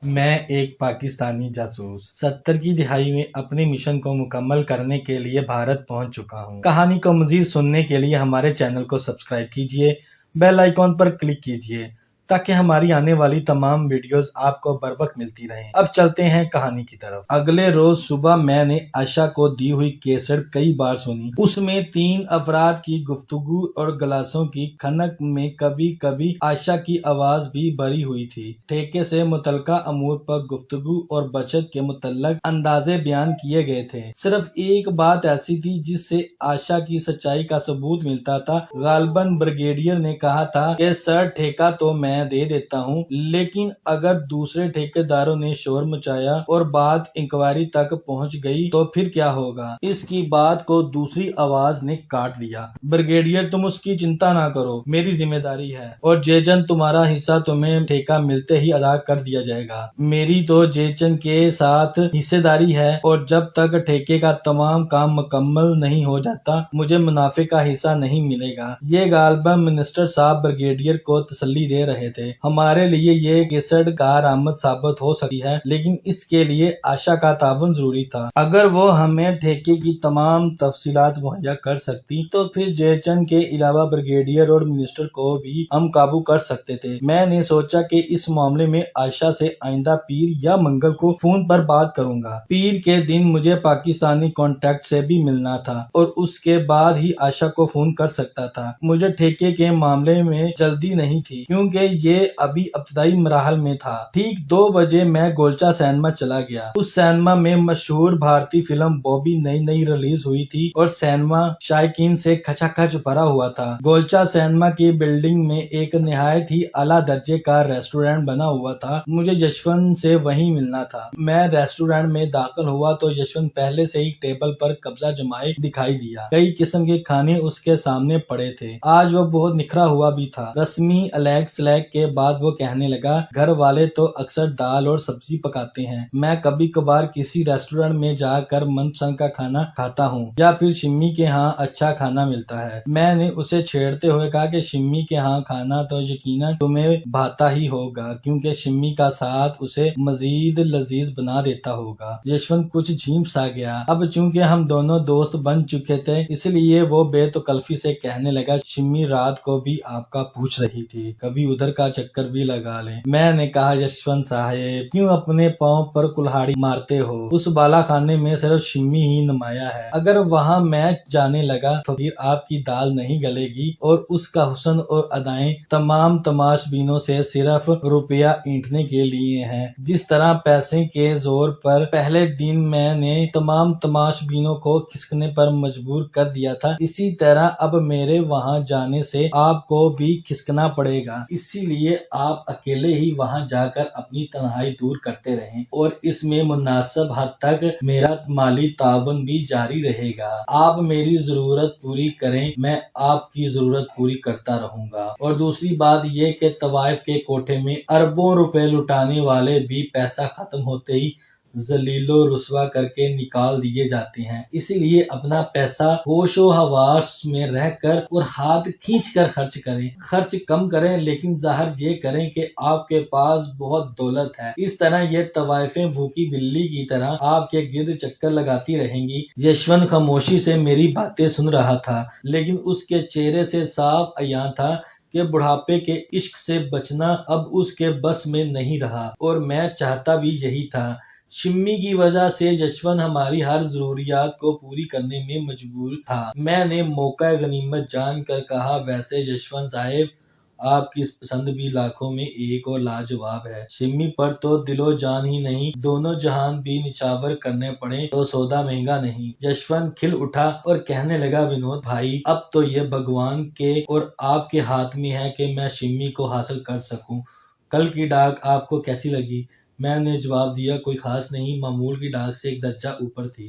میں ایک پاکستانی جاسوس 70 کی دہائی میں اپنے مشن کو مکمل کرنے کے لیے بھارت پہنچ چکا ہوں۔ کہانی کو مزید سننے کے لیے ہمارے چینل کو سبسکرائب کیجیے، بیل آئیکن پر کلک کیجیے تاکہ ہماری آنے والی تمام ویڈیوز آپ کو بر وقت ملتی رہیں۔ اب چلتے ہیں کہانی کی طرف۔ اگلے روز صبح میں نے عائشہ کو دی ہوئی کیسٹ کئی بار سنی۔ اس میں 3 افراد کی گفتگو اور گلاسوں کی کھنک میں کبھی کبھی عائشہ کی آواز بھی بھری ہوئی تھی۔ ٹھیکے سے متعلقہ امور پر گفتگو اور بچت کے متعلق اندازے بیان کیے گئے تھے۔ صرف ایک بات ایسی تھی جس سے عائشہ کی سچائی کا ثبوت ملتا تھا۔ غالباً بریگیڈیئر نے کہا تھا کہ سر ٹھیکہ تو میں دے دیتا ہوں، لیکن اگر دوسرے ٹھیکیداروں نے شور مچایا اور بات انکوائری تک پہنچ گئی تو پھر کیا ہوگا؟ اس کی بات کو دوسری آواز نے کاٹ دیا۔ بریگیڈیئر تم اس کی چنتا نہ کرو، میری ذمہ داری ہے، اور جیجن تمہارا حصہ تمہیں ٹھیکہ ملتے ہی ادا کر دیا جائے گا۔ میری تو جیجن کے ساتھ حصہ داری ہے، اور جب تک ٹھیکے کا تمام کام مکمل نہیں ہو جاتا مجھے منافع کا حصہ نہیں ملے گا۔ یہ غالباً منسٹر صاحب بریگیڈیئر کو تسلی دے رہے تھے۔ ہمارے لیے یہ کیسٹ کارآمد ثابت ہو سکتی ہے، لیکن اس کے لیے عائشہ کا تعاون ضروری تھا۔ اگر وہ ہمیں ٹھیکے کی تمام تفصیلات مہیا کر سکتی تو پھر جیچن کے علاوہ بریگیڈیئر اور منسٹر کو بھی ہم قابو کر سکتے تھے۔ میں نے سوچا کہ اس معاملے میں عائشہ سے آئندہ پیر یا منگل کو فون پر بات کروں گا۔ پیر کے دن مجھے پاکستانی کانٹیکٹ سے بھی ملنا تھا اور اس کے بعد ہی عائشہ کو فون کر سکتا تھا۔ مجھے ٹھیکے کے معاملے میں جلدی نہیں تھی کیونکہ یہ ابھی ابتدائی مراحل میں تھا۔ ٹھیک 2 بجے میں گولچہ سینما چلا گیا۔ اس سینما میں مشہور بھارتی فلم بوبی نئی ریلیز ہوئی تھی اور سینما شائقین سے کھچا کھچ بھرا ہوا تھا۔ گولچہ سینما کی بلڈنگ میں ایک نہایت ہی اعلیٰ درجے کا ریسٹورینٹ بنا ہوا تھا۔ مجھے یشونت سے وہیں ملنا تھا۔ میں ریسٹورینٹ میں داخل ہوا تو یشونت پہلے سے ہی ٹیبل پر قبضہ جمائے دکھائی دیا۔ کئی قسم کے کھانے اس کے سامنے پڑے تھے۔ آج وہ بہت نکھرا ہوا بھی تھا۔ رسمی الیگ سلیگ کے بعد وہ کہنے لگا، گھر والے تو اکثر دال اور سبزی پکاتے ہیں، میں کبھی کبھار کسی ریسٹورینٹ میں جا کر من پسند کا کھانا کھاتا ہوں، یا پھر شمی کے ہاں اچھا کھانا ملتا ہے۔ میں نے اسے چھیڑتے ہوئے کہا کہ شمی کے ہاں کھانا تو یقیناً تمہیں بھاتا ہی ہوگا، کیونکہ شمی کا ساتھ اسے مزید لذیذ بنا دیتا ہوگا۔ یشونت کچھ جھیپ سا گیا۔ اب چونکہ ہم دونوں دوست بن چکے تھے اس لیے وہ بے تکلفی سے کہنے لگا، شمی رات کو بھی آپ کا پوچھ رہی تھی، کبھی ادھر کا چکر بھی لگا لیں۔ میں نے کہا، یشونت صاحب کیوں اپنے پاؤں پر کلہاڑی مارتے ہو؟ اس بالا خانے میں صرف شمی ہی نمایاں ہے۔ اگر وہاں میں جانے لگا تو پھر آپ کی دال نہیں گلے گی، اور اس کا حسن اور ادائیں تمام تماش بینوں سے صرف روپیہ اینٹھنے کے لیے ہیں۔ جس طرح پیسے کے زور پر پہلے دن میں نے تمام تماش بینوں کو کھسکنے پر مجبور کر دیا تھا، اسی طرح اب میرے وہاں جانے سے آپ کو بھی کھسکنا پڑے گا۔ اسی لیے آپ اکیلے ہی وہاں جا کر اپنی تنہائی دور کرتے رہیں، اور اس میں مناسب حد تک میرا مالی تعاون بھی جاری رہے گا۔ آپ میری ضرورت پوری کریں، میں آپ کی ضرورت پوری کرتا رہوں گا۔ اور دوسری بات یہ کہ طوائف کے کوٹھے میں اربوں روپے لٹانے والے بھی پیسہ ختم ہوتے ہی ذلیل و رسوا کر کے نکال دیے جاتے ہیں۔ اسی لیے اپنا پیسہ ہوش و حواس میں رہ کر اور ہاتھ کھینچ کر خرچ کریں۔ خرچ کم کریں، لیکن ظاہر یہ کریں کہ آپ کے پاس بہت دولت ہے۔ اس طرح یہ طوائفیں بھوکی بلی کی طرح آپ کے گرد چکر لگاتی رہیں گی۔ یشونت خاموشی سے میری باتیں سن رہا تھا، لیکن اس کے چہرے سے صاف عیاں تھا کہ بڑھاپے کے عشق سے بچنا اب اس کے بس میں نہیں رہا، اور میں چاہتا بھی یہی تھا۔ شمی کی وجہ سے یشونت ہماری ہر ضروریات کو پوری کرنے میں مجبور تھا۔ میں نے موقع غنیمت جان کر کہا، ویسے یشونت صاحب آپ کی پسند بھی لاکھوں میں ایک اور لاجواب ہے۔ شمی پر تو دل و جان ہی نہیں، دونوں جہان بھی نچھاور کرنے پڑے تو سودا مہنگا نہیں۔ یشونت کھل اٹھا اور کہنے لگا، ونود بھائی اب تو یہ بھگوان کے اور آپ کے ہاتھ میں ہے کہ میں شمی کو حاصل کر سکوں۔ کل کی ڈاک آپ کو کیسی لگی؟ میں نے جواب دیا، کوئی خاص نہیں، معمول کی ڈاک سے ایک درجہ اوپر تھی۔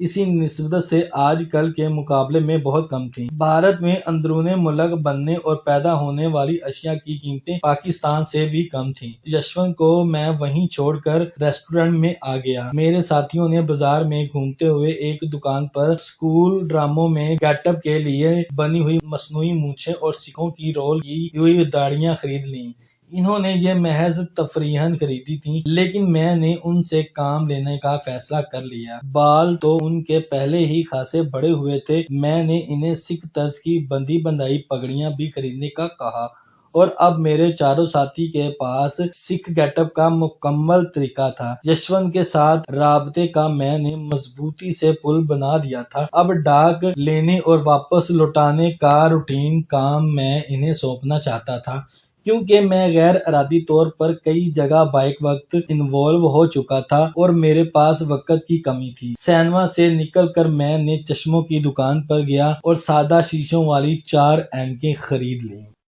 اسی نسبت سے آج کل کے مقابلے میں بہت کم تھیں۔ بھارت میں اندرون ملک بننے اور پیدا ہونے والی اشیاء کی قیمتیں پاکستان سے بھی کم تھیں۔ یشونت کو میں وہیں چھوڑ کر ریسٹورنٹ میں آ گیا۔ میرے ساتھیوں نے بازار میں گھومتے ہوئے ایک دکان پر اسکول ڈراموں میں گیٹ اپ کے لیے بنی ہوئی مصنوعی مونچھیں اور سکھوں کی رول کی ہوئی داڑھیاں خرید لیں۔ انہوں نے یہ محض تفریحاً خریدی تھیں، لیکن میں نے ان سے کام لینے کا فیصلہ کر لیا۔ بال تو ان کے پہلے ہی خاصے بڑے ہوئے تھے۔ میں نے انہیں سکھ طرز کی بندھی بندھائی پگڑیاں بھی خریدنے کا کہا، اور اب میرے چاروں ساتھی کے پاس سکھ گیٹ اپ کا مکمل طریقہ تھا۔ یشونت کے ساتھ رابطے کا میں نے مضبوطی سے پل بنا دیا تھا۔ اب ڈاک لینے اور واپس لوٹانے کا روٹین کام میں انہیں سونپنا چاہتا تھا، کیونکہ میں غیر ارادی طور پر کئی جگہ بائک وقت انوالو ہو چکا تھا اور میرے پاس وقت کی کمی تھی۔ سینما سے نکل کر میں نے چشموں کی دکان پر گیا اور سادہ شیشوں والی 4 اینکیں خرید لیں۔